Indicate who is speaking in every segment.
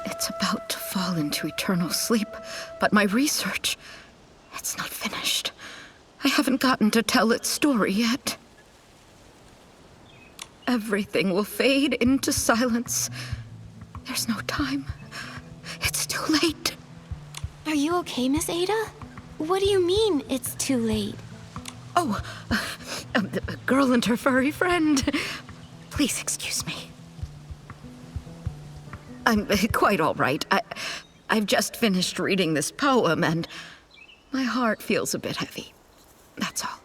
Speaker 1: It's about to fall into eternal sleep, but my research, it's not finished. I haven't gotten to tell its story yet. Everything will fade into silence. There's no time. It's too late.
Speaker 2: Are you okay, Miss Ada? What do you mean, it's too late?
Speaker 1: Oh, a girl and her furry friend. Please excuse me. I'm quite all right. I've just finished reading this poem, and my heart feels a bit heavy. That's all.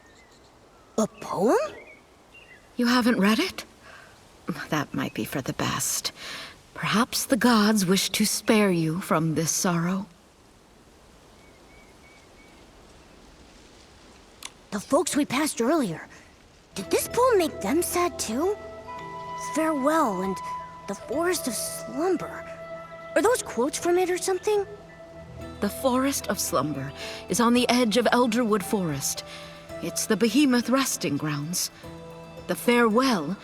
Speaker 3: A poem?
Speaker 1: You haven't read it? That might be for the best. Perhaps the gods wish to spare you from this sorrow.
Speaker 3: The folks we passed earlier, did this poem make them sad too? Farewell and the Forest of Slumber. Are those quotes from it or something?
Speaker 1: The Forest of Slumber is on the edge of Elderwood Forest. It's the behemoth resting grounds. The farewell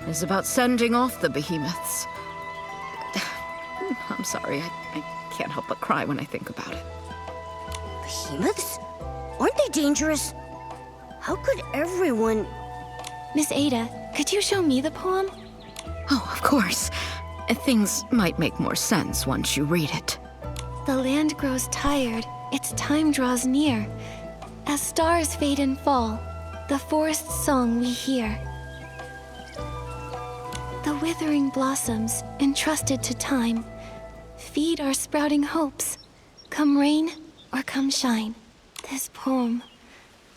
Speaker 1: is about sending off the behemoths. I'm sorry, I can't help but cry when I think about it.
Speaker 3: Behemoths? Aren't they dangerous? How could everyone...
Speaker 2: Miss Ada, could you show me the poem?
Speaker 1: Oh, of course. Things might make more sense once you read it.
Speaker 2: The land grows tired, its time draws near. As stars fade and fall, the forest's song we hear. The withering blossoms, entrusted to time, feed our sprouting hopes. Come rain or come shine. This poem,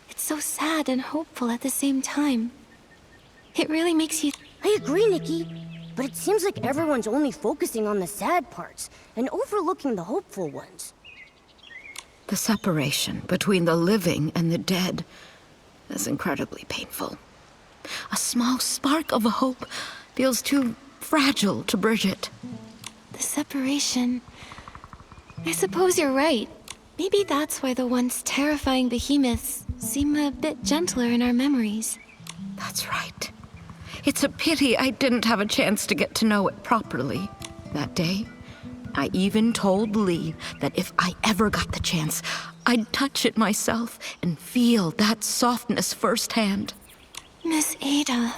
Speaker 2: it's so sad and hopeful at the same time. It really makes you...
Speaker 3: I agree, Nikki. But it seems like everyone's only focusing on the sad parts and overlooking the hopeful ones.
Speaker 1: The separation between the living and the dead is incredibly painful. A small spark of hope feels too fragile to bridge it.
Speaker 2: The separation... I suppose you're right. Maybe that's why the once terrifying behemoths seem a bit gentler in our memories.
Speaker 1: That's right. It's a pity I didn't have a chance to get to know it properly. That day, I even told Lee that if I ever got the chance, I'd touch it myself and feel that softness firsthand.
Speaker 2: Miss Ada...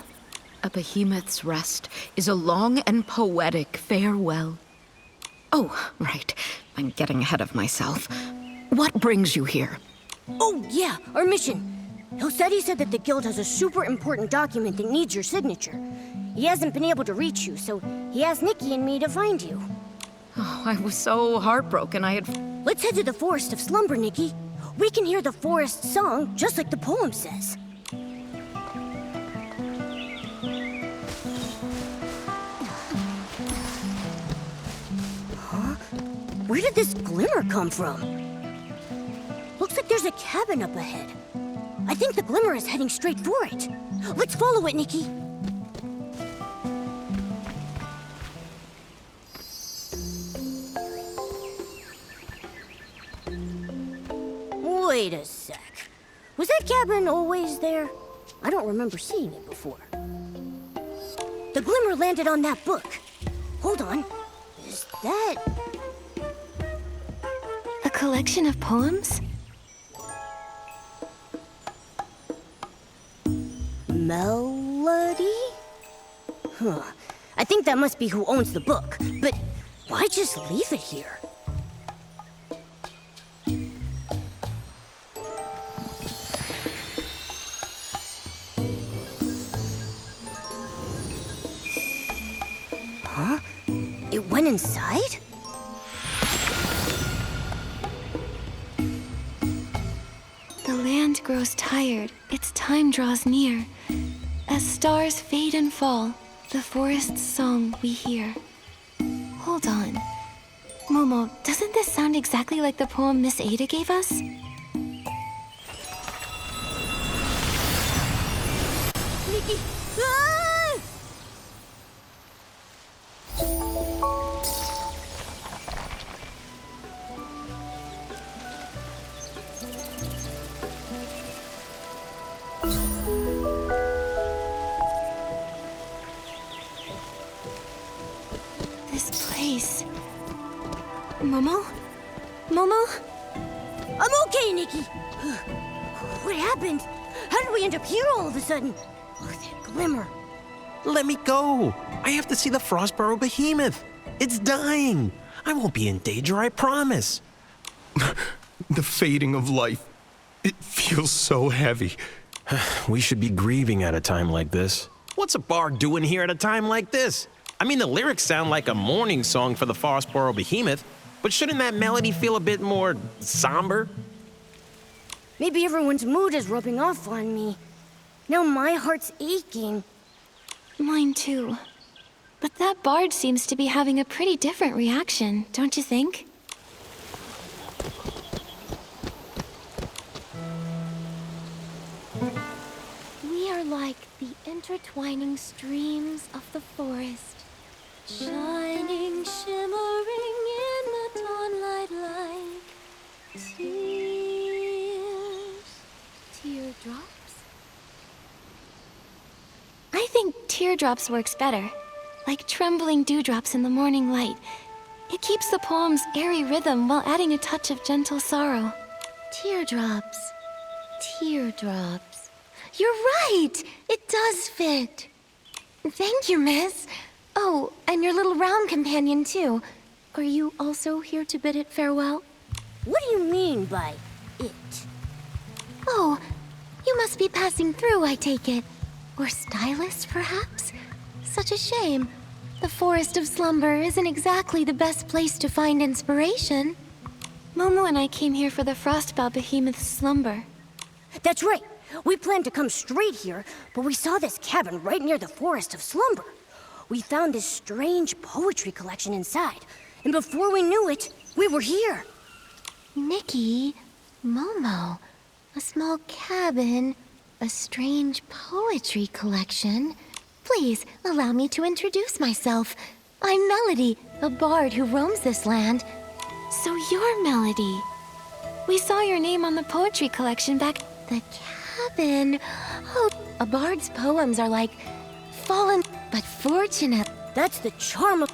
Speaker 1: A behemoth's rest is a long and poetic farewell. Oh, right. I'm getting ahead of myself. What brings you here?
Speaker 3: Oh, yeah, our mission. Hilseti said that the guild has a super important document that needs your signature. He hasn't been able to reach you, so he asked Nikki and me to find you.
Speaker 1: Oh, I was so heartbroken I had...
Speaker 3: Let's head to the Forest of Slumber, Nikki. We can hear the forest song just like the poem says. Huh? Where did this glimmer come from? Looks like there's a cabin up ahead. I think the glimmer is heading straight for it. Let's follow it, Nikki. Wait a sec. Was that cabin always there? I don't remember seeing it before. The glimmer landed on that book. Hold on. Is that...
Speaker 2: A collection of poems?
Speaker 3: Melody? Huh. I think that must be who owns the book, but why just leave it here? Huh? It went inside?
Speaker 2: The land grows tired, its time draws near. As stars fade and fall, the forest's song we hear. Hold on. Momo, doesn't this sound exactly like the poem Miss Ada gave us?
Speaker 3: Nikki! Ah!
Speaker 2: This place, Momo? Momo?
Speaker 3: I'm okay, Nikki. What happened? How did we end up here all of a sudden? Oh, that glimmer.
Speaker 4: Let me go. I have to see the Frostburrow behemoth. It's dying. I won't be in danger, I promise.
Speaker 5: The fading of life. It feels so heavy.
Speaker 4: We should be grieving at a time like this. What's a bard doing here at a time like this? I mean, the lyrics sound like a mourning song for the Frostburrow behemoth, but shouldn't that melody feel a bit more somber?
Speaker 3: Maybe everyone's mood is rubbing off on me. Now my heart's aching.
Speaker 2: Mine too. But that bard seems to be having a pretty different reaction, don't you think? We are like the intertwining streams of the forest, shining, shimmering in the dawnlight like teardrops? I think teardrops works better. Like trembling dewdrops in the morning light. It keeps the poem's airy rhythm while adding a touch of gentle sorrow. Teardrops. Teardrops. You're right! It does fit. Thank you, miss. Oh, and your little round companion, too. Are you also here to bid it farewell?
Speaker 3: What do you mean by it?
Speaker 2: Oh, you must be passing through, I take it. Or stylist, perhaps? Such a shame. The Forest of Slumber isn't exactly the best place to find inspiration. Momo and I came here for the Frostbow Behemoth's slumber.
Speaker 3: That's right. We planned to come straight here, but we saw this cabin right near the Forest of Slumber. We found this strange poetry collection inside, and before we knew it, we were here.
Speaker 2: Nikki, Momo, a small cabin, a strange poetry collection. Please, allow me to introduce myself. I'm Melody, a bard who roams this land. So you're Melody. We saw your name on the poetry collection back at the cabin. Oh, a bard's poems are like fallen but fortunate.
Speaker 3: That's the charm of...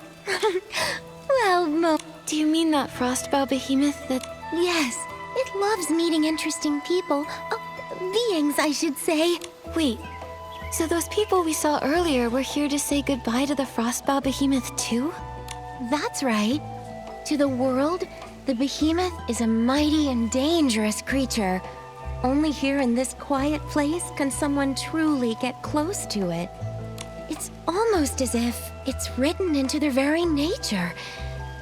Speaker 2: Well, Mo, do you mean that Frostbow Behemoth that... Yes, it loves meeting interesting people. Oh, beings, I should say. Wait. So those people we saw earlier were here to say goodbye to the Frostbow Behemoth too? That's right. To the world, the behemoth is a mighty and dangerous creature. Only here in this quiet place can someone truly get close to it. It's almost as if it's written into their very nature.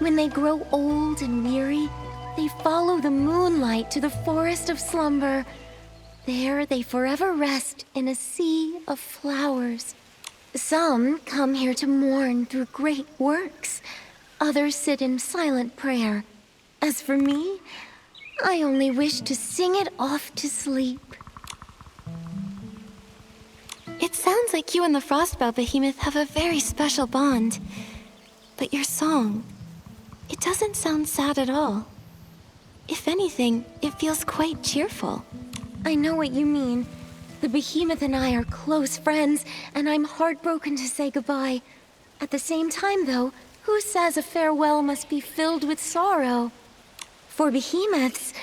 Speaker 2: When they grow old and weary, they follow the moonlight to the Forest of Slumber. There they forever rest in a sea of flowers. Some come here to mourn through great works. Others sit in silent prayer. As for me, I only wish to sing it off to sleep. It sounds like you and the Frostbow Behemoth have a very special bond. But your song, it doesn't sound sad at all. If anything, it feels quite cheerful. I know what you mean. The behemoth and I are close friends, and I'm heartbroken to say goodbye. At the same time, though, who says a farewell must be filled with sorrow? For behemoths,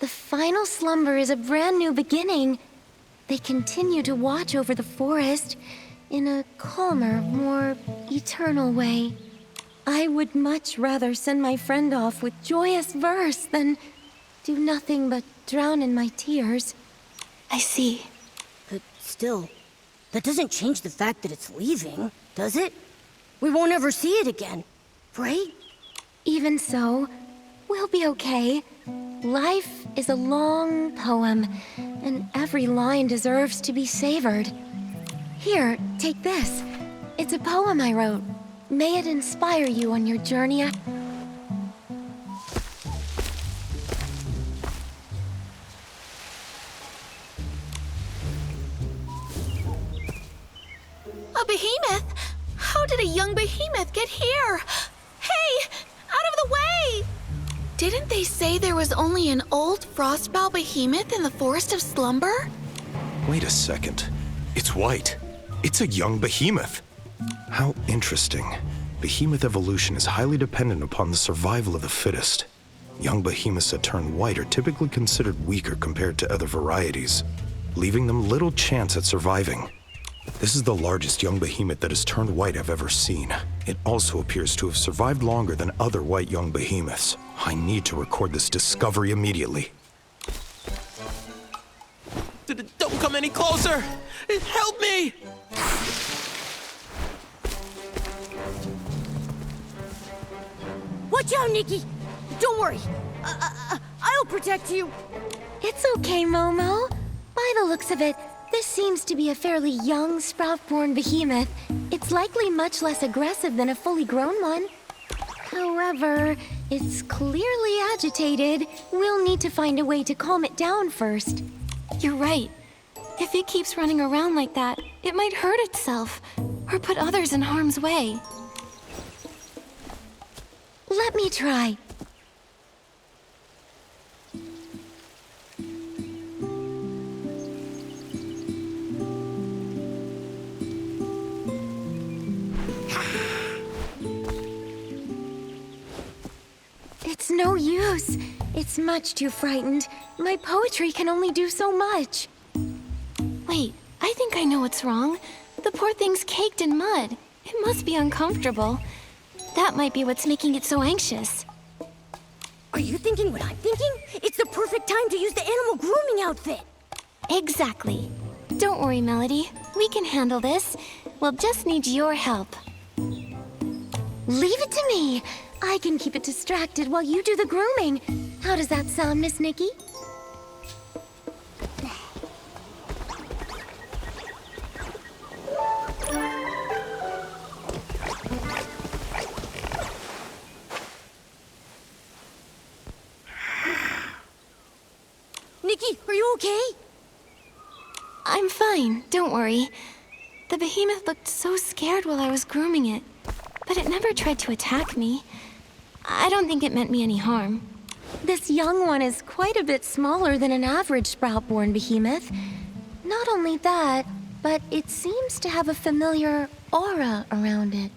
Speaker 2: the final slumber is a brand new beginning. They continue to watch over the forest in a calmer, more eternal way. I would much rather send my friend off with joyous verse than do nothing but drown in my tears. I see.
Speaker 3: But still, that doesn't change the fact that it's leaving, does it? We won't ever see it again, right?
Speaker 2: Even so, we'll be okay. Life is a long poem, and every line deserves to be savored. Here, take this. It's a poem I wrote. May it inspire you on your journey.
Speaker 1: A behemoth? How did a young behemoth get here? Hey! Out of the way! Didn't they say there was only an old frostbow behemoth in the Forest of Slumber?
Speaker 5: Wait a second. It's white. It's a young behemoth. How interesting. Behemoth evolution is highly dependent upon the survival of the fittest. Young behemoths that turn white are typically considered weaker compared to other varieties, leaving them little chance at surviving. This is the largest young behemoth that has turned white I've ever seen. It also appears to have survived longer than other white young behemoths. I need to record this discovery immediately.
Speaker 4: Don't come any closer! Help me!
Speaker 3: Watch out, Nikki! Don't worry. I'll protect you.
Speaker 2: It's okay, Momo. By the looks of it, this seems to be a fairly young, sprout-born behemoth. It's likely much less aggressive than a fully grown one. However, it's clearly agitated. We'll need to find a way to calm it down first. You're right. If it keeps running around like that, it might hurt itself or put others in harm's way. Let me try. It's no use. It's much too frightened. My poetry can only do so much. Wait, I think I know what's wrong. The poor thing's caked in mud. It must be uncomfortable. That might be what's making it so anxious.
Speaker 3: Are you thinking what I'm thinking? It's the perfect time to use the animal grooming outfit.
Speaker 2: Exactly. Don't worry, Melody. We can handle this. We'll just need your help. Leave it to me. I can keep it distracted while you do the grooming. How does that sound, Miss Nikki?
Speaker 3: Nikki, are you okay?
Speaker 2: I'm fine, don't worry. The behemoth looked so scared while I was grooming it, but it never tried to attack me. I don't think it meant me any harm. This young one is quite a bit smaller than an average sprout-born behemoth. Not only that, but it seems to have a familiar aura around it.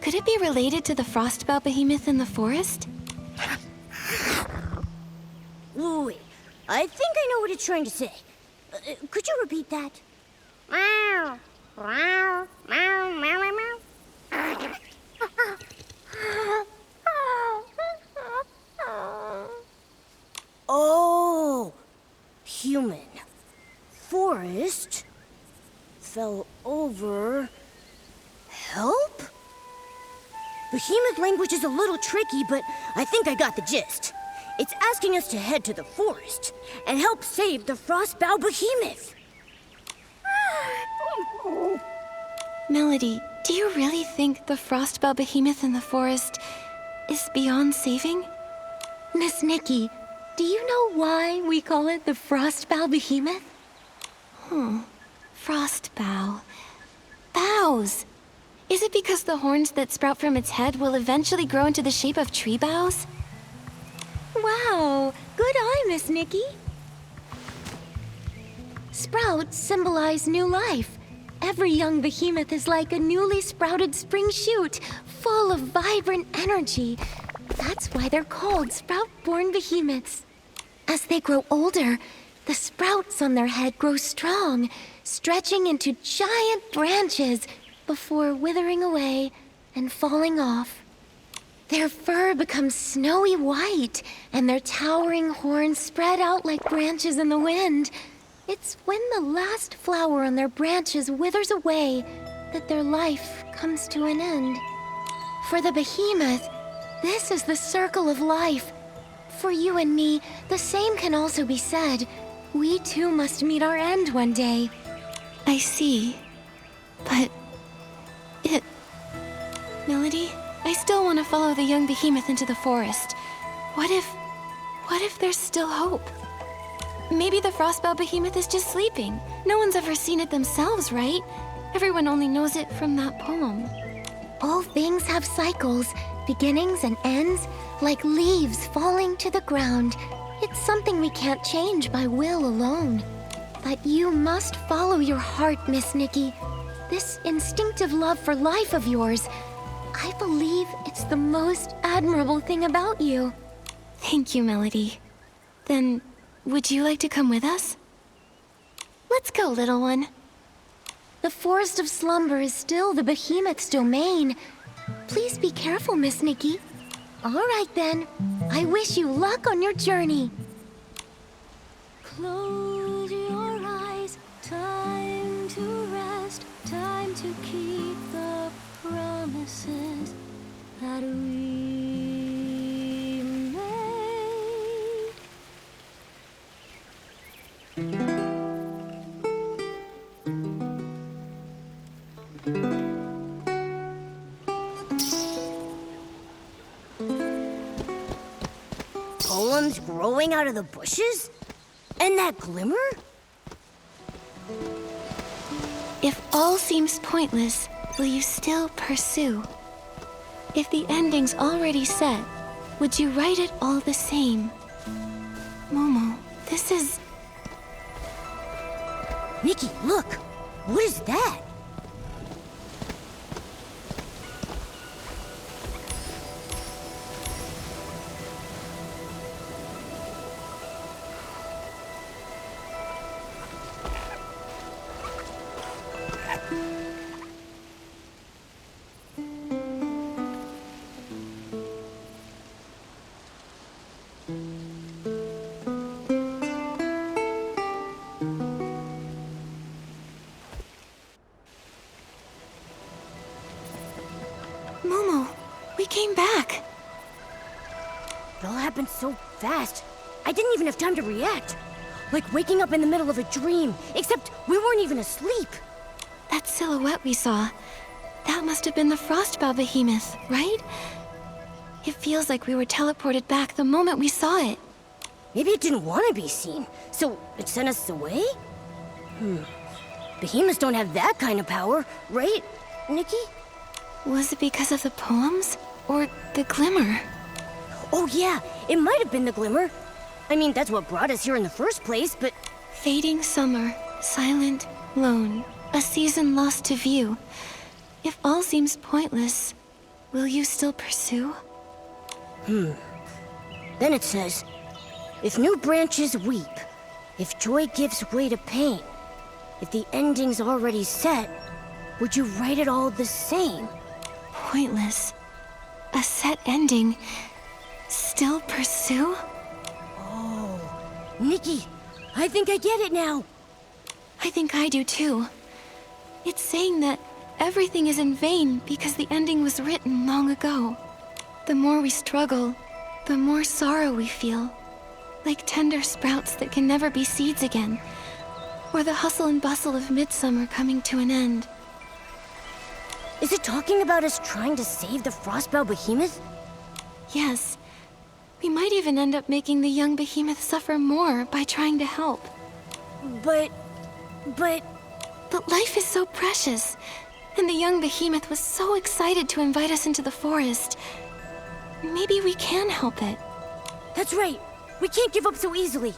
Speaker 2: Could it be related to the frostbow behemoth in the forest?
Speaker 3: Wait, I think I know what it's trying to say. Could you repeat that? Meow. Meow. Meow. Meow. Meow. Oh, human. Forest. Fell over. Help? Behemoth language is a little tricky, but I think I got the gist. It's asking us to head to the forest and help save the Frostbow Behemoth.
Speaker 2: Melody, do you really think the frostbow behemoth in the forest is beyond saving? Miss Nikki, do you know why we call it the frostbow behemoth? Frostbow. Boughs! Is it because the horns that sprout from its head will eventually grow into the shape of tree boughs? Wow! Good eye, Miss Nikki! Sprouts symbolize new life. Every young behemoth is like a newly sprouted spring shoot, full of vibrant energy. That's why they're called sprout-born behemoths. As they grow older, the sprouts on their head grow strong, stretching into giant branches before withering away and falling off. Their fur becomes snowy white, and their towering horns spread out like branches in the wind. It's when the last flower on their branches withers away that their life comes to an end. For the behemoth, this is the circle of life. For you and me, the same can also be said. We too must meet our end one day. I see. But Melody, I still want to follow the young behemoth into the forest. What if there's still hope? Maybe the frostbow behemoth is just sleeping. No one's ever seen it themselves, right? Everyone only knows it from that poem. All things have cycles, beginnings and ends, like leaves falling to the ground. It's something we can't change by will alone. But you must follow your heart, Miss Nikki. This instinctive love for life of yours. I believe it's the most admirable thing about you. Thank you, Melody. Then, would you like to come with us? Let's go, little one. The Forest of Slumber is still the Behemoth's domain. Please be careful, Miss Nikki. All right, then. I wish you luck on your journey. Close your eyes. Time to rest. Time to keep the promises that we made.
Speaker 3: Poems growing out of the bushes? And that glimmer?
Speaker 2: If all seems pointless, will you still pursue? If the ending's already set, would you write it all the same? Momo, this is...
Speaker 3: Nikki, look! What is that?
Speaker 2: Momo, we came back.
Speaker 3: It all happened so fast. I didn't even have time to react. Like waking up in the middle of a dream, except we weren't even asleep.
Speaker 2: That silhouette we saw, that must have been the Frostbow Behemoth, right? It feels like we were teleported back the moment we saw it.
Speaker 3: Maybe it didn't want to be seen, so it sent us away? Behemoths don't have that kind of power, right, Nikki?
Speaker 2: Was it because of the poems? Or the glimmer?
Speaker 3: Oh yeah, it might have been the glimmer. I mean, that's what brought us here in the first place, but...
Speaker 2: Fading summer, silent, lone, a season lost to view. If all seems pointless, will you still pursue?
Speaker 3: Then it says, if new branches weep, if joy gives way to pain, if the ending's already set, would you write it all the same?
Speaker 2: Pointless. A set ending. Still pursue?
Speaker 3: Nikki, I think I get it now.
Speaker 2: I think I do too. It's saying that everything is in vain because the ending was written long ago. The more we struggle, the more sorrow we feel. Like tender sprouts that can never be seeds again. Or the hustle and bustle of midsummer coming to an end.
Speaker 3: Is it talking about us trying to save the Frostbow Behemoth?
Speaker 2: Yes. We might even end up making the young behemoth suffer more by trying to help.
Speaker 3: But...
Speaker 2: But life is so precious. And the young behemoth was so excited to invite us into the forest. Maybe we can help it.
Speaker 3: That's right. We can't give up so easily.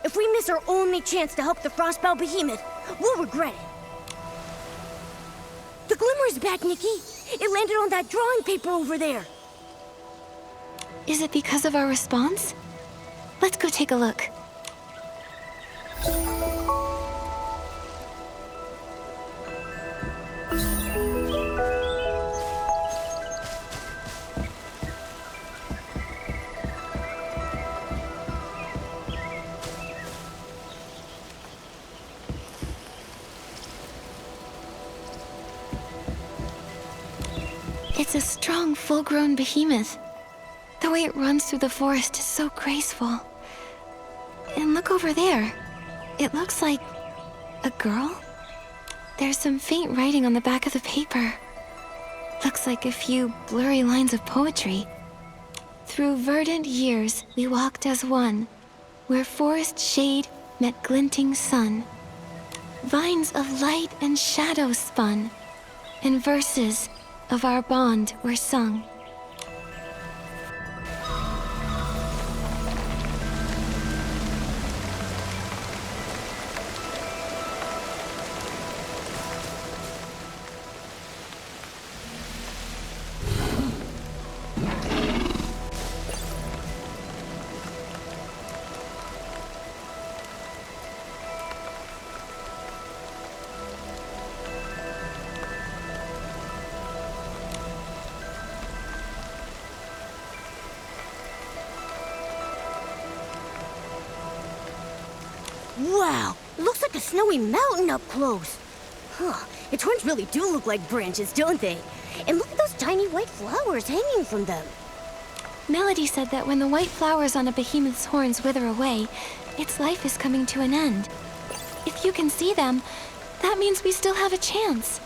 Speaker 3: If we miss our only chance to help the Frostbow Behemoth, we'll regret it. The glimmer's back, Nikki. It landed on that drawing paper over there.
Speaker 2: Is it because of our response? Let's go take a look. It's a strong, full-grown behemoth. The way it runs through the forest is so graceful. And look over there. It looks like a girl? There's some faint writing on the back of the paper. Looks like a few blurry lines of poetry. Through verdant years we walked as one, where forest shade met glinting sun. Vines of light and shadow spun, and verses of our bond were sung.
Speaker 3: Wow, it looks like a snowy mountain up close. Huh, its horns really do look like branches, don't they? And look at those tiny white flowers hanging from them.
Speaker 2: Melody said that when the white flowers on a behemoth's horns wither away, its life is coming to an end. If you can see them, that means we still have a chance.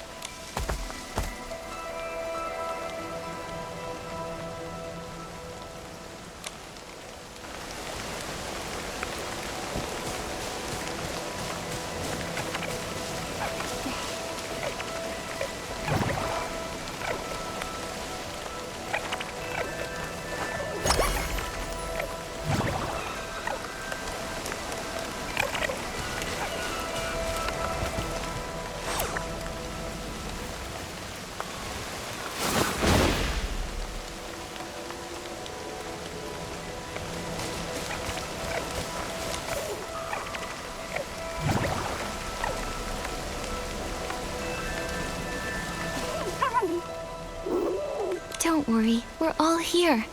Speaker 2: Don't worry, we're all here.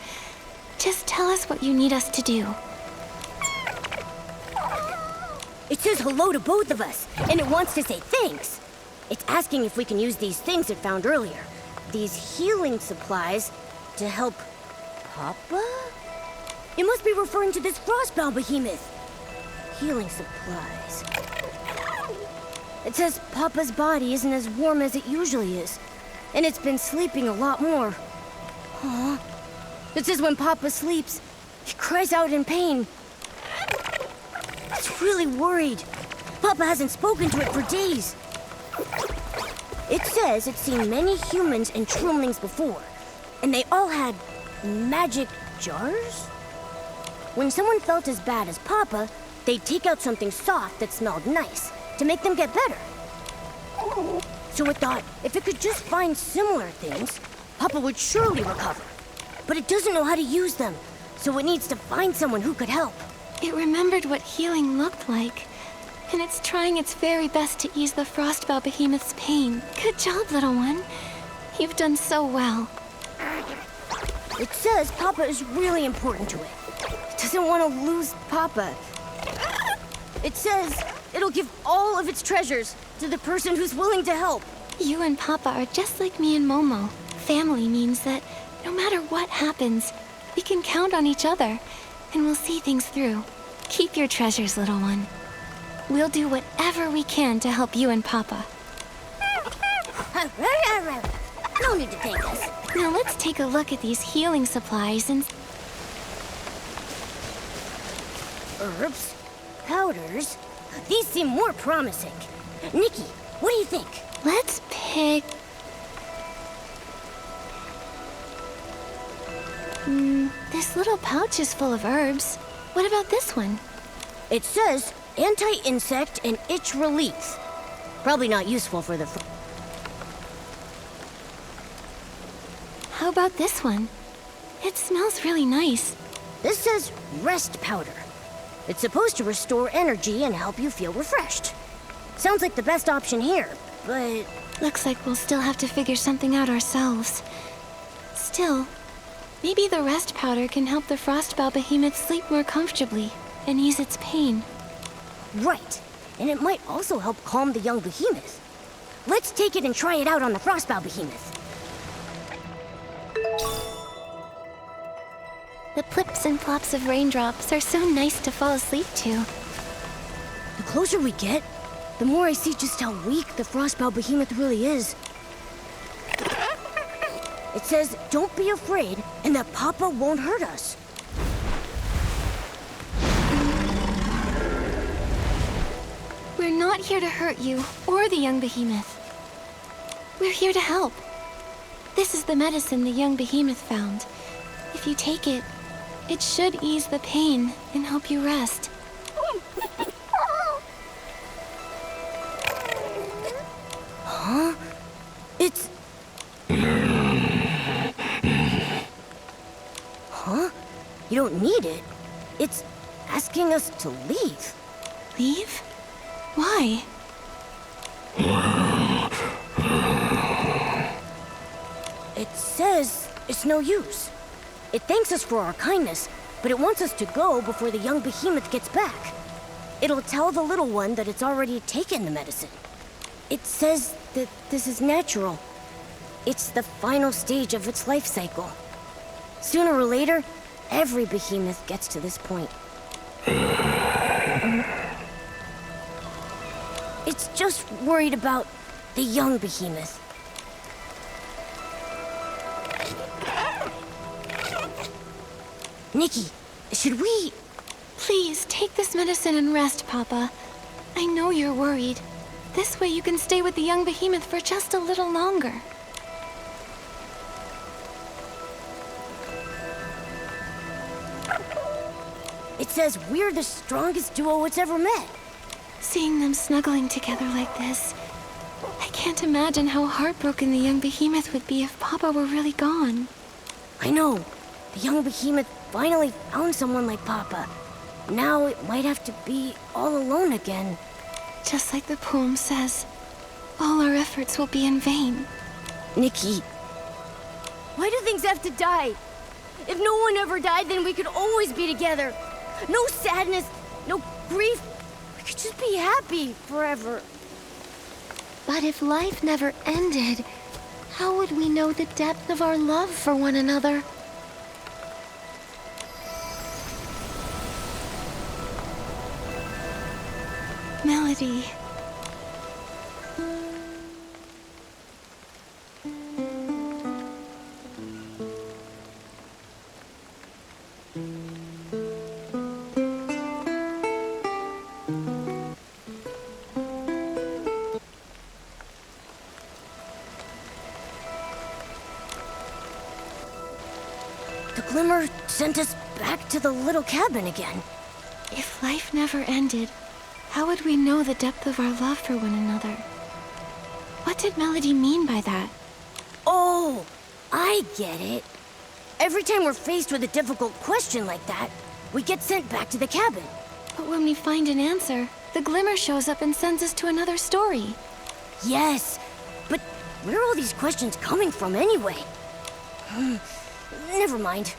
Speaker 2: Just tell us what you need us to do.
Speaker 3: It says hello to both of us, and it wants to say thanks. It's asking if we can use these things it found earlier. These healing supplies to help Papa? It must be referring to this frostbound behemoth. Healing supplies. It says Papa's body isn't as warm as it usually is, and it's been sleeping a lot more. Aw. It says when Papa sleeps, he cries out in pain. It's really worried. Papa hasn't spoken to it for days. It says it's seen many humans and Troomlings before, and they all had magic jars? When someone felt as bad as Papa, they'd take out something soft that smelled nice to make them get better. So it thought if it could just find similar things, Papa would surely recover. But it doesn't know how to use them, so it needs to find someone who could help.
Speaker 2: It remembered what healing looked like, and it's trying its very best to ease the Frostbow Behemoth's pain. Good job, little one. You've done so well.
Speaker 3: It says Papa is really important to it. It doesn't want to lose Papa. It says it'll give all of its treasures to the person who's willing to help.
Speaker 2: You and Papa are just like me and Momo. Family means that no matter what happens, we can count on each other, and we'll see things through. Keep your treasures, little one. We'll do whatever we can to help you and Papa.
Speaker 3: No need to thank us.
Speaker 2: Now let's take a look at these healing supplies and...
Speaker 3: Herbs, powders. These seem more promising. Nikki, what do you think?
Speaker 2: Let's pick... this little pouch is full of herbs. What about this one?
Speaker 3: It says anti-insect and itch relief. Probably not useful for the...
Speaker 2: How about this one? It smells really nice.
Speaker 3: This says rest powder. It's supposed to restore energy and help you feel refreshed. Sounds like the best option here, but...
Speaker 2: Looks like we'll still have to figure something out ourselves. Still, maybe the rest powder can help the Frostbow Behemoth sleep more comfortably and ease its pain.
Speaker 3: Right. And it might also help calm the young behemoth. Let's take it and try it out on the Frostbow Behemoth.
Speaker 2: The plips and plops of raindrops are so nice to fall asleep to.
Speaker 3: The closer we get, the more I see just how weak the Frostbow Behemoth really is. It says, don't be afraid, and that Papa won't hurt us.
Speaker 2: We're not here to hurt you or the young behemoth. We're here to help. This is the medicine the young behemoth found. If you take it, it should ease the pain and help you rest.
Speaker 3: Huh? It's... Huh? You don't need it. It's asking us to leave.
Speaker 2: Leave? Why?
Speaker 3: It says it's no use. It thanks us for our kindness, but it wants us to go before the young behemoth gets back. It'll tell the little one that it's already taken the medicine. It says that this is natural. It's the final stage of its life cycle. Sooner or later, every behemoth gets to this point. It's just worried about the young behemoth. Nikki, should we...
Speaker 2: Please, take this medicine and rest, Papa. I know you're worried. This way you can stay with the young behemoth for just a little longer.
Speaker 3: It says we're the strongest duo it's ever met.
Speaker 2: Seeing them snuggling together like this, I can't imagine how heartbroken the young behemoth would be if Papa were really gone.
Speaker 3: I know. The young behemoth finally found someone like Papa. Now it might have to be all alone again.
Speaker 2: Just like the poem says, all our efforts will be in vain.
Speaker 3: Nikki.
Speaker 6: Why do things have to die? If no one ever died, then we could always be together. No sadness, no grief. We could just be happy forever.
Speaker 2: But if life never ended, how would we know the depth of our love for one another? Melody.
Speaker 3: The Glimmer sent us back to the little cabin again.
Speaker 2: If life never ended, how would we know the depth of our love for one another? What did Melody mean by that?
Speaker 3: Oh, I get it. Every time we're faced with a difficult question like that, we get sent back to the cabin.
Speaker 2: But when we find an answer, the Glimmer shows up and sends us to another story.
Speaker 3: Yes, but where are all these questions coming from anyway? Never mind.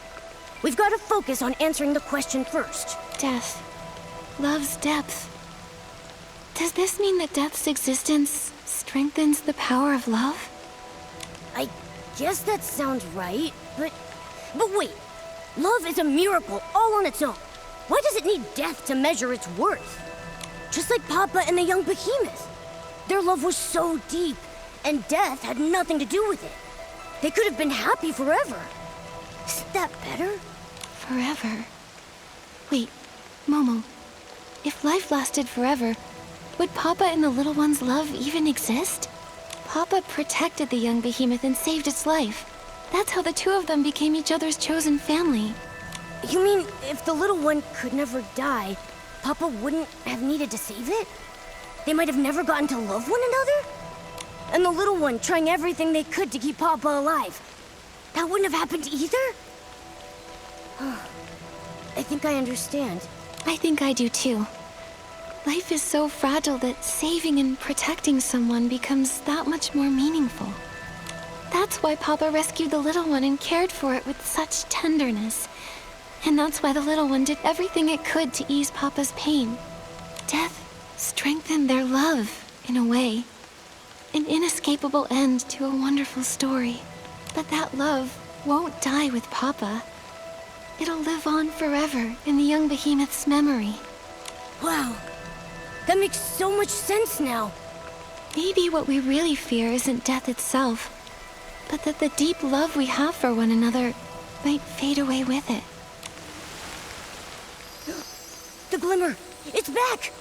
Speaker 3: We've got to focus on answering the question first.
Speaker 2: Death. Love's depth. Does this mean that death's existence strengthens the power of love?
Speaker 3: I guess that sounds right, but wait. Love is a miracle all on its own. Why does it need death to measure its worth? Just like Papa and the young behemoth. Their love was so deep, and death had nothing to do with it. They could have been happy forever. Isn't that better?
Speaker 2: Forever. Wait, Momo. If life lasted forever, would Papa and the little one's love even exist? Papa protected the young behemoth and saved its life. That's how the two of them became each other's chosen family.
Speaker 3: You mean if the little one could never die, Papa wouldn't have needed to save it? They might have never gotten to love one another? And the little one trying everything they could to keep Papa alive. That wouldn't have happened either? I think I understand.
Speaker 2: I think I do too. Life is so fragile that saving and protecting someone becomes that much more meaningful. That's why Papa rescued the little one and cared for it with such tenderness. And that's why the little one did everything it could to ease Papa's pain. Death strengthened their love, in a way. An inescapable end to a wonderful story. But that love won't die with Papa. It'll live on forever in the young behemoth's memory.
Speaker 3: Wow. That makes so much sense now.
Speaker 2: Maybe what we really fear isn't death itself, but that the deep love we have for one another might fade away with it.
Speaker 3: The Glimmer, it's back!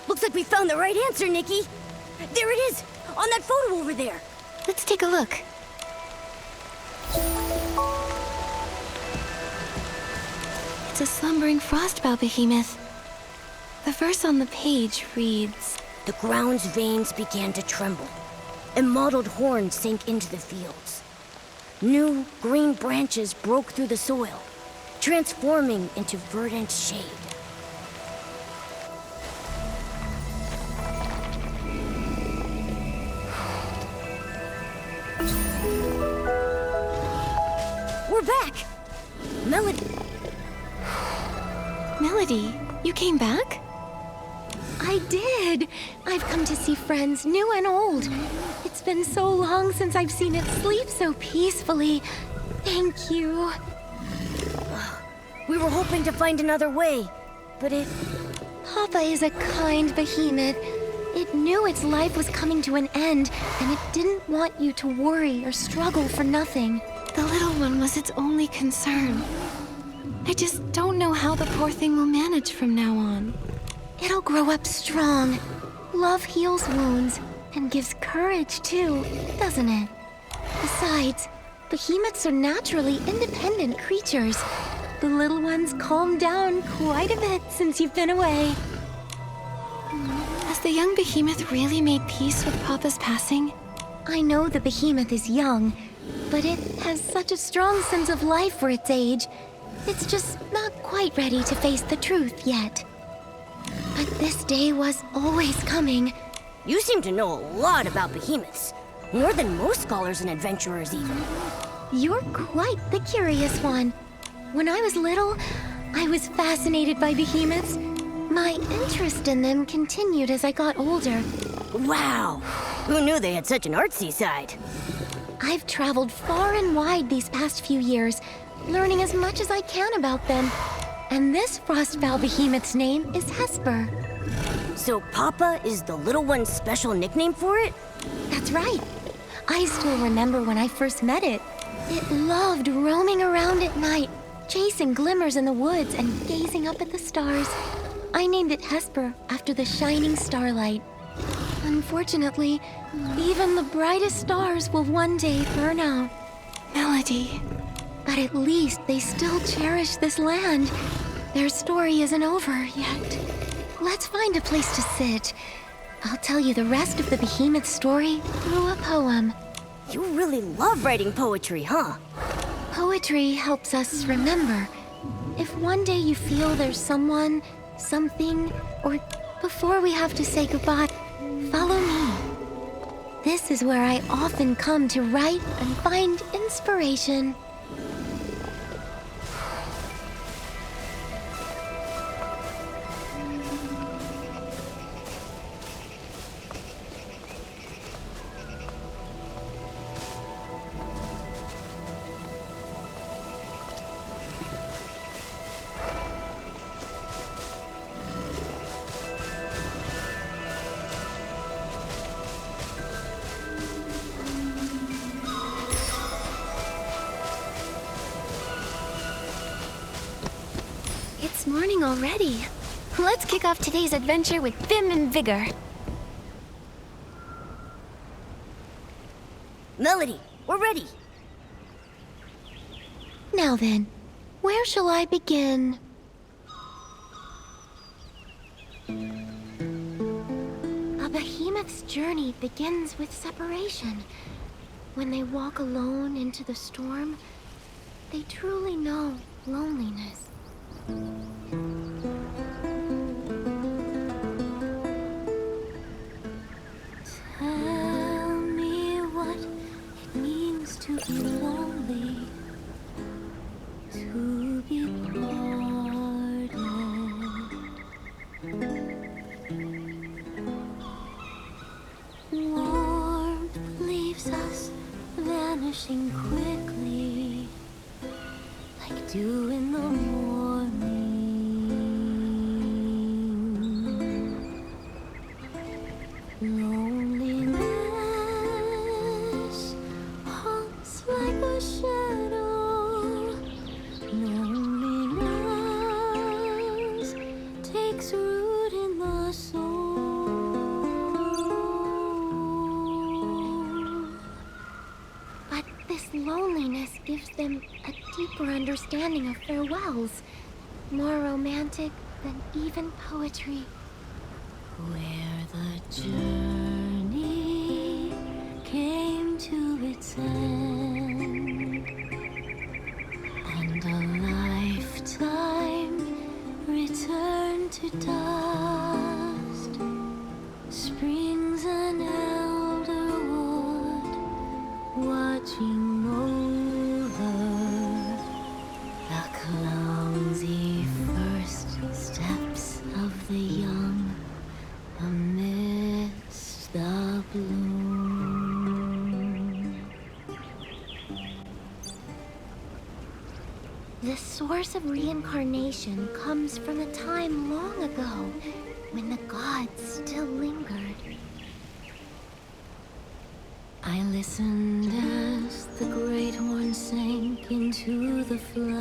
Speaker 3: Looks like we found the right answer, Nikki. There it is, on that photo over there.
Speaker 2: Let's take a look. It's a slumbering frostbow behemoth. The verse on the page reads,
Speaker 3: The ground's veins began to tremble, and mottled horns sank into the fields. New green branches broke through the soil, transforming into verdant shade. We're back! Melody.
Speaker 2: Melody, you came back? I did. I've come to see friends, new and old. It's been so long since I've seen it sleep so peacefully. Thank you.
Speaker 3: We were hoping to find another way, but it...
Speaker 2: Papa is a kind behemoth. It knew its life was coming to an end, and it didn't want you to worry or struggle for nothing. The little one was its only concern. I just don't know how the poor thing will manage from now on. It'll grow up strong. Love heals wounds and gives courage too, doesn't it? Besides, behemoths are naturally independent creatures. The little one's calmed down quite a bit since you've been away. Has the young behemoth really made peace with Papa's passing? I know the behemoth is young, but it has such a strong sense of life for its age. It's just not quite ready to face the truth yet. But this day was always coming.
Speaker 3: You seem to know a lot about behemoths. More than most scholars and adventurers, even.
Speaker 2: You're quite the curious one. When I was little, I was fascinated by behemoths. My interest in them continued as I got older.
Speaker 3: Wow! Who knew they had such an artsy side?
Speaker 2: I've traveled far and wide these past few years, learning as much as I can about them. And this Frostbow behemoth's name is Hesper.
Speaker 3: So Papa is the little one's special nickname for it?
Speaker 2: That's right. I still remember when I first met it. It loved roaming around at night, chasing glimmers in the woods and gazing up at the stars. I named it Hesper after the shining starlight. Unfortunately, even the brightest stars will one day burn out. Melody. But at least they still cherish this land. Their story isn't over yet. Let's find a place to sit. I'll tell you the rest of the behemoth story through a poem.
Speaker 3: You really love writing poetry, huh?
Speaker 2: Poetry helps us remember. If one day you feel there's someone, something, or before we have to say goodbye, follow me. This is where I often come to write and find inspiration. It's morning already. Let's kick off today's adventure with vim and vigor.
Speaker 3: Melody, we're ready.
Speaker 2: Now then, where shall I begin? A behemoth's journey begins with separation. When they walk alone into the storm, they truly know loneliness. Tell me what it means to be lonely, to be parted. Warmth leaves us vanishing quickly, like dew in the morning. Loneliness haunts like a shadow. Loneliness takes root in the soul. But this loneliness gives them a deeper understanding of farewells, more romantic than even poetry. Where the journey came to its end, and a lifetime returned to dust, springs an elder wood, watching over the clumsy first steps of the young
Speaker 7: The source of reincarnation comes from a time long ago when the gods still lingered. I listened as the great horn sank into the flowers,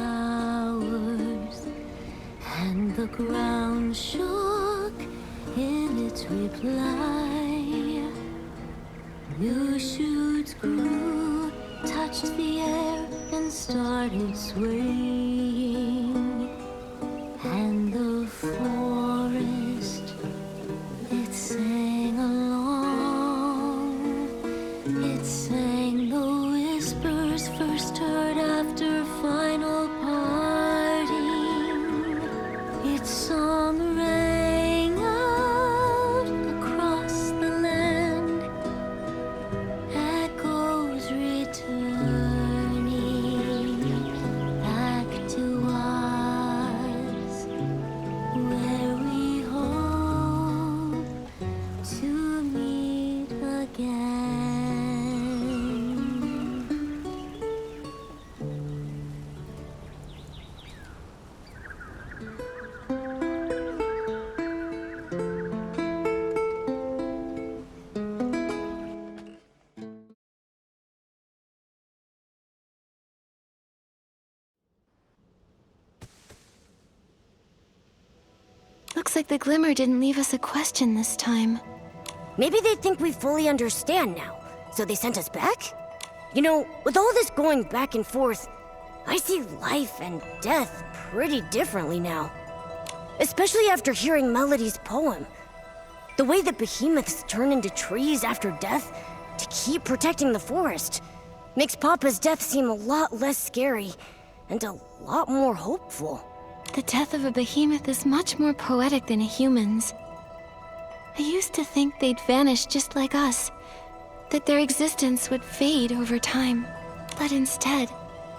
Speaker 7: and the ground shook in its reply. New shoots grew, touched the air, and started swaying. And the forest, it sang along. It sang the whispers first heard after final parting. Its song rang out across the land, echoes returning back to us, where we hope to meet again.
Speaker 2: Looks like the Glimmer didn't leave us a question this time.
Speaker 3: Maybe they think we fully understand now, so they sent us back? You know, with all this going back and forth, I see life and death pretty differently now. Especially after hearing Melody's poem. The way that behemoths turn into trees after death to keep protecting the forest makes Papa's death seem a lot less scary and a lot more hopeful.
Speaker 2: The death of a behemoth is much more poetic than a human's. I used to think they'd vanish just like us, that their existence would fade over time. But instead,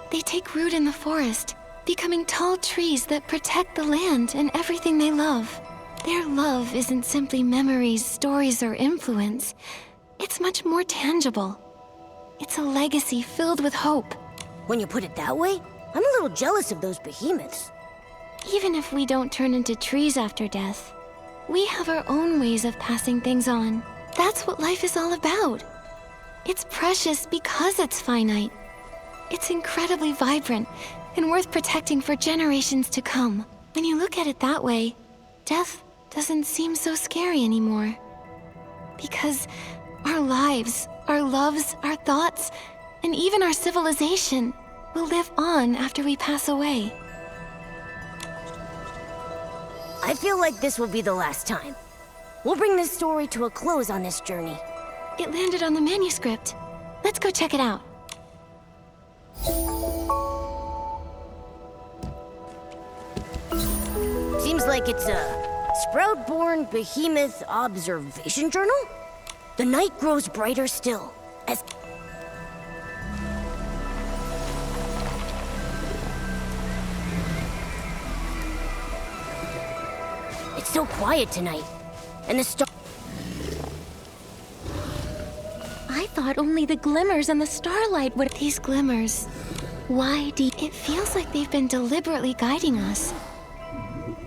Speaker 2: they take root in the forest, becoming tall trees that protect the land and everything they love. Their love isn't simply memories, stories, or influence. It's much more tangible. It's a legacy filled with hope.
Speaker 3: When you put it that way, I'm a little jealous of those behemoths.
Speaker 2: Even if we don't turn into trees after death, we have our own ways of passing things on. That's what life is all about. It's precious because it's finite. It's incredibly vibrant and worth protecting for generations to come. When you look at it that way, death doesn't seem so scary anymore. Because our lives, our loves, our thoughts, and even our civilization will live on after we pass away.
Speaker 3: I feel like this will be the last time. We'll bring this story to a close on this journey.
Speaker 2: It landed on the manuscript. Let's go check it out.
Speaker 3: Seems like it's a Sprout-born Behemoth observation journal? The night grows brighter still, as... It's so quiet tonight, and the star...
Speaker 7: I thought only the glimmers and the starlight would.
Speaker 2: These glimmers, why do it feels like they've been deliberately guiding us.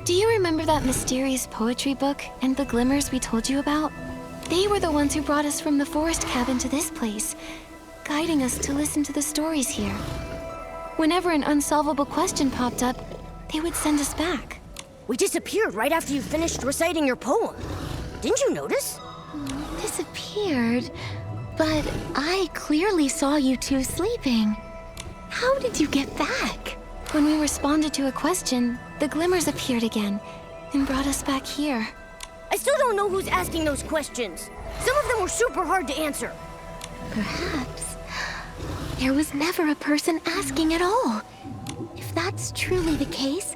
Speaker 2: Do you remember that mysterious poetry book and the glimmers we told you about? They were the ones who brought us from the forest cabin to this place, guiding us to listen to the stories here. Whenever an unsolvable question popped up, they would send us back.
Speaker 3: We disappeared right after you finished reciting your poem. Didn't you notice?
Speaker 7: Disappeared, but I clearly saw you two sleeping. How did you get back?
Speaker 2: When we responded to a question, the glimmers appeared again and brought us back here.
Speaker 3: I still don't know who's asking those questions. Some of them were super hard to answer.
Speaker 7: Perhaps there was never a person asking at all. If that's truly the case,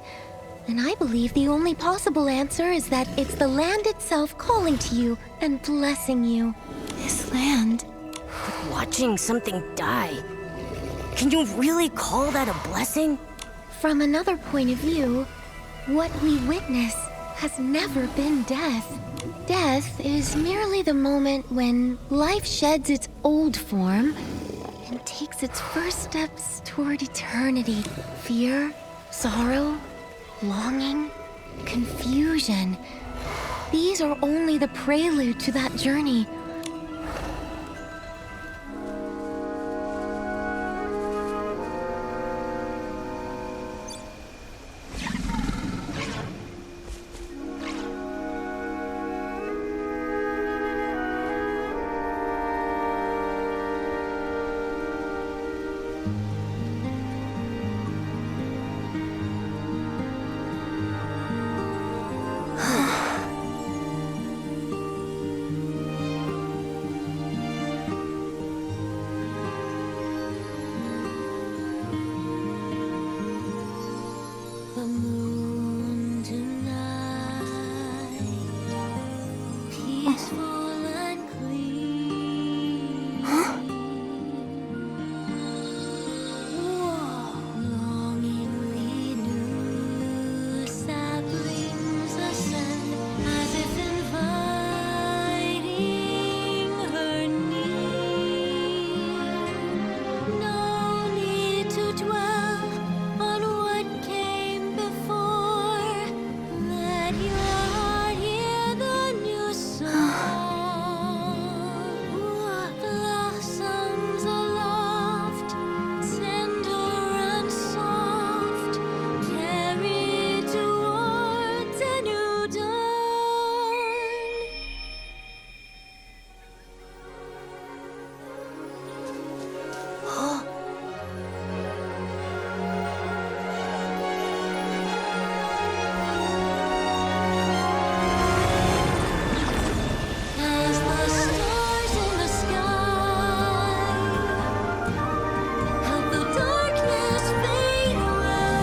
Speaker 7: then I believe the only possible answer is that it's the land itself calling to you and blessing you.
Speaker 2: This land.
Speaker 3: But watching something die, can you really call that a blessing?
Speaker 7: From another point of view, what we witness has never been death. Death is merely the moment when life sheds its old form and takes its first steps toward eternity. Fear, Sorrow, longing, confusion. These are only the prelude to that journey.
Speaker 2: The moon tonight, peaceful and clean. Longingly new saplings ascend, as if inviting her near. No need to dwell on what came before. Let your heart hear the new song. Blossoms aloft, tender and soft, carried towards a new dawn. As the stars in the sky help the darkness fade away,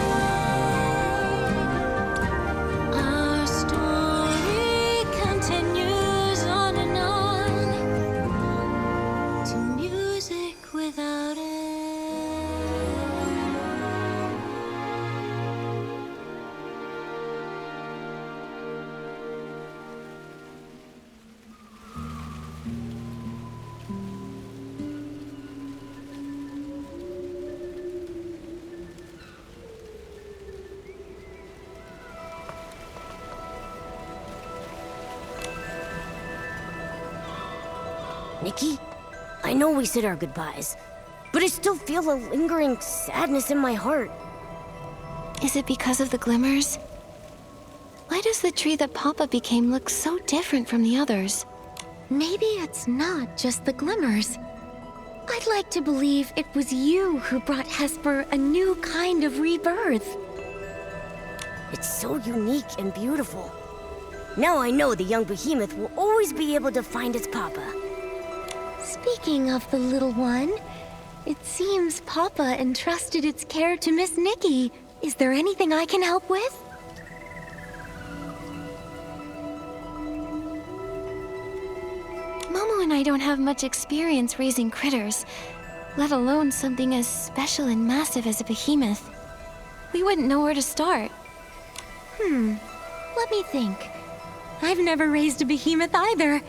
Speaker 2: our story continues on and on to music without end.
Speaker 3: Nikki, I know we said our goodbyes, but I still feel a lingering sadness in my heart.
Speaker 2: Is it because of the glimmers? Why does the tree that Papa became look so different from the others?
Speaker 7: Maybe it's not just the glimmers. I'd like to believe it was you who brought Hesper a new kind of rebirth.
Speaker 3: It's so unique and beautiful. Now I know the young behemoth will always be able to find its papa.
Speaker 7: Speaking of the little one, it seems Papa entrusted its care to Miss Nikki. Is there anything I can help with?
Speaker 2: Momo and I don't have much experience raising critters, let alone something as special and massive as a behemoth. We wouldn't know where to start.
Speaker 7: Let me think. I've never raised a behemoth either,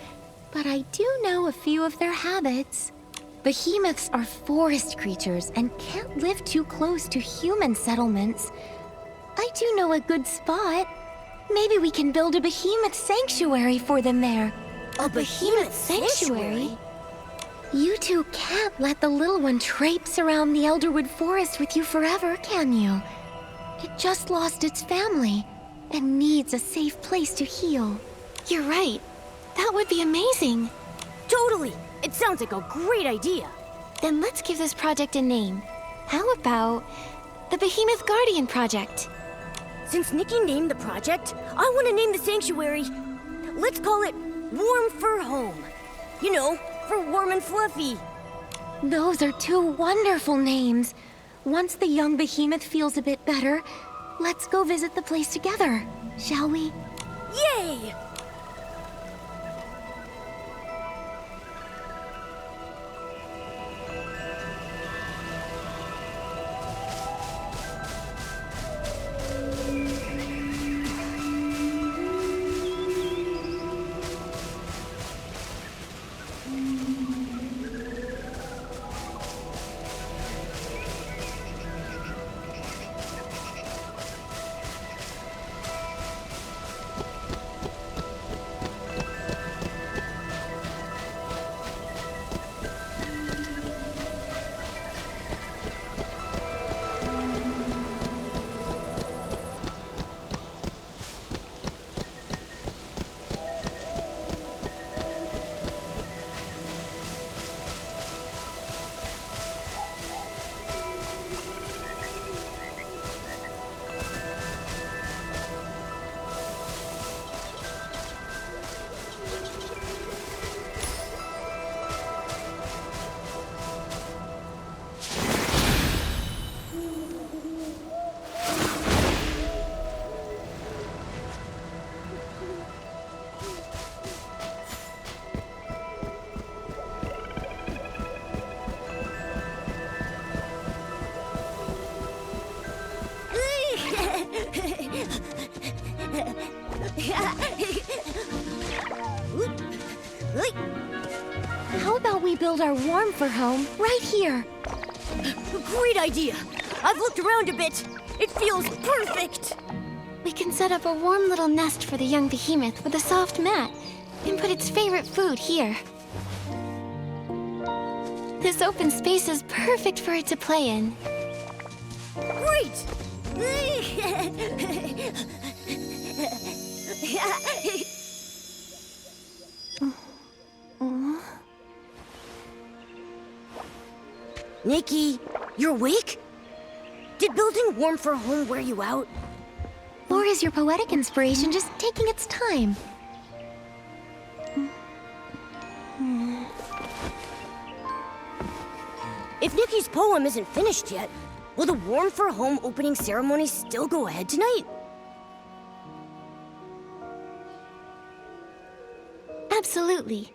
Speaker 7: but I do know a few of their habits. Behemoths are forest creatures and can't live too close to human settlements. I do know a good spot. Maybe we can build a behemoth sanctuary for them there.
Speaker 3: A behemoth sanctuary?
Speaker 7: You two can't let the little one traipse around the Elderwood Forest with you forever, can you? It just lost its family and needs a safe place to heal.
Speaker 2: You're right. That would be amazing.
Speaker 3: Totally! It sounds like a great idea.
Speaker 2: Then let's give this project a name. How about the Behemoth Guardian Project?
Speaker 3: Since Nikki named the project, I want to name the sanctuary. Let's call it Warm Fur Home. You know, for warm and fluffy.
Speaker 7: Those are two wonderful names. Once the young behemoth feels a bit better, let's go visit the place together, shall we?
Speaker 3: Yay!
Speaker 7: build our warm-for home right here.
Speaker 6: Great idea! I've looked around a bit. It feels perfect!
Speaker 7: We can set up a warm little nest for the young behemoth with a soft mat and put its favorite food here. This open space is perfect for it to play in.
Speaker 6: Great!
Speaker 3: Nikki, you're awake? Did building warm for home wear you out?
Speaker 7: Or is your poetic inspiration just taking its time?
Speaker 3: If Nikki's poem isn't finished yet, will the warm for home opening ceremony still go ahead tonight?
Speaker 7: Absolutely.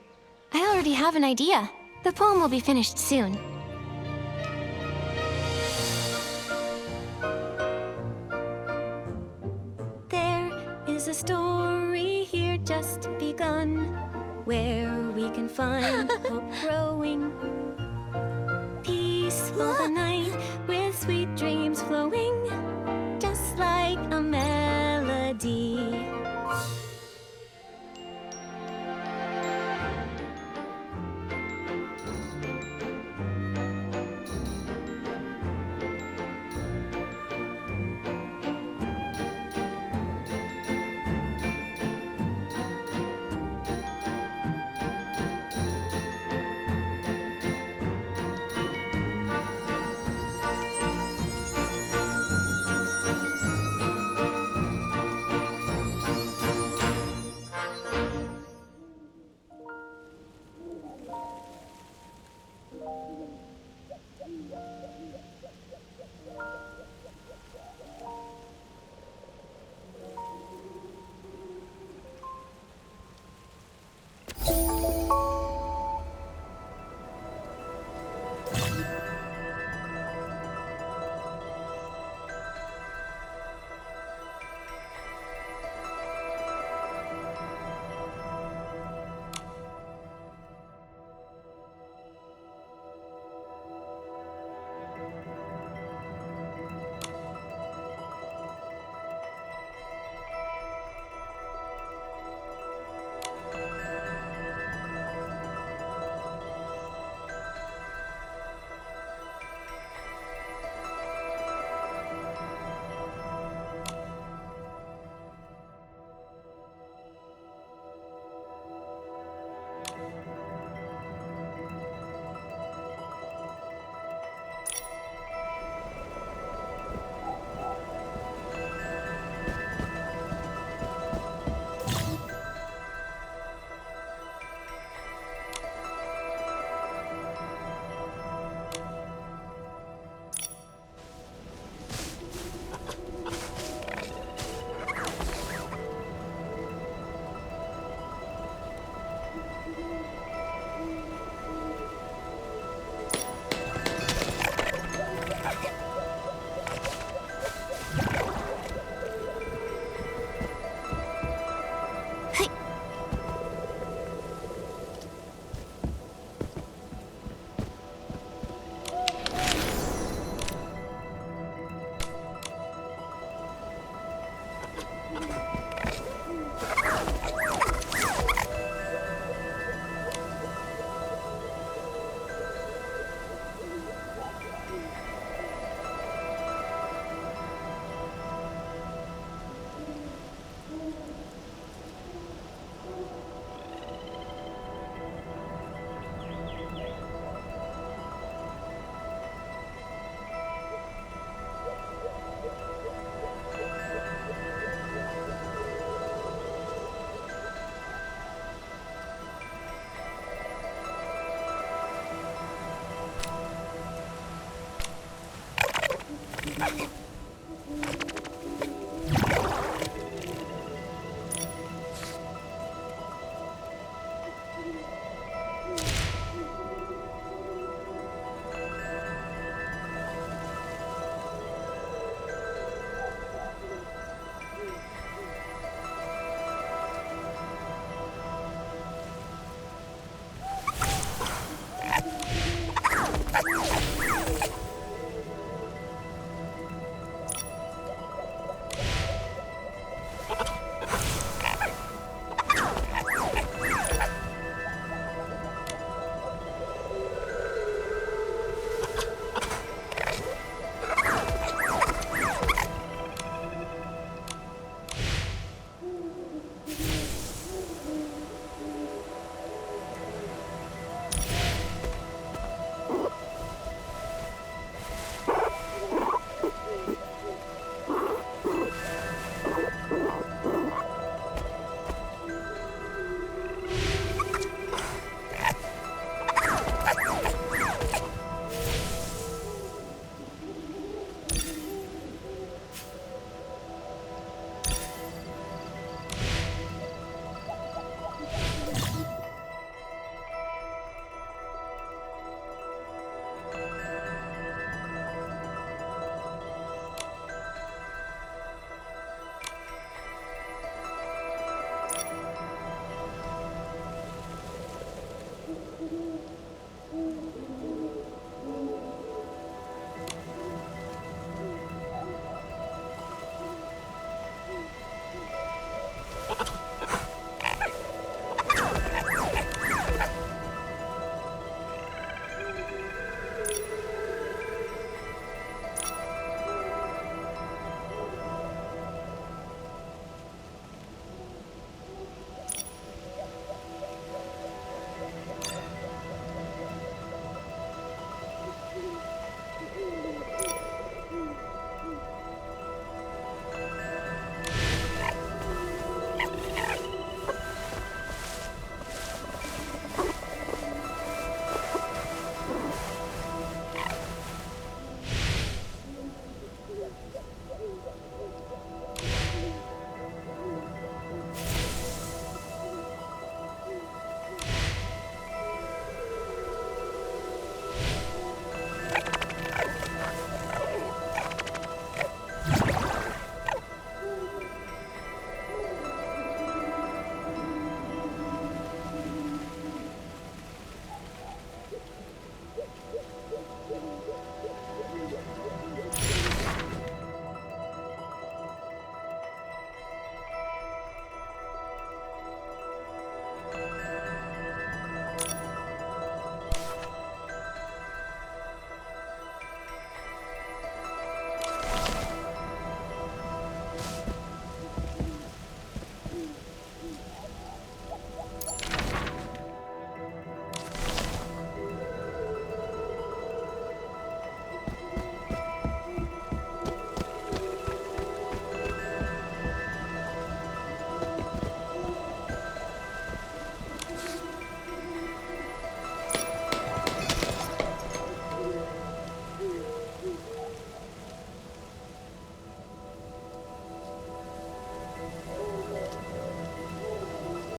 Speaker 7: I already have an idea. The poem will be finished soon. There is a story here just begun, where we can find hope growing. Peaceful the night with sweet dreams flowing, just like a melody.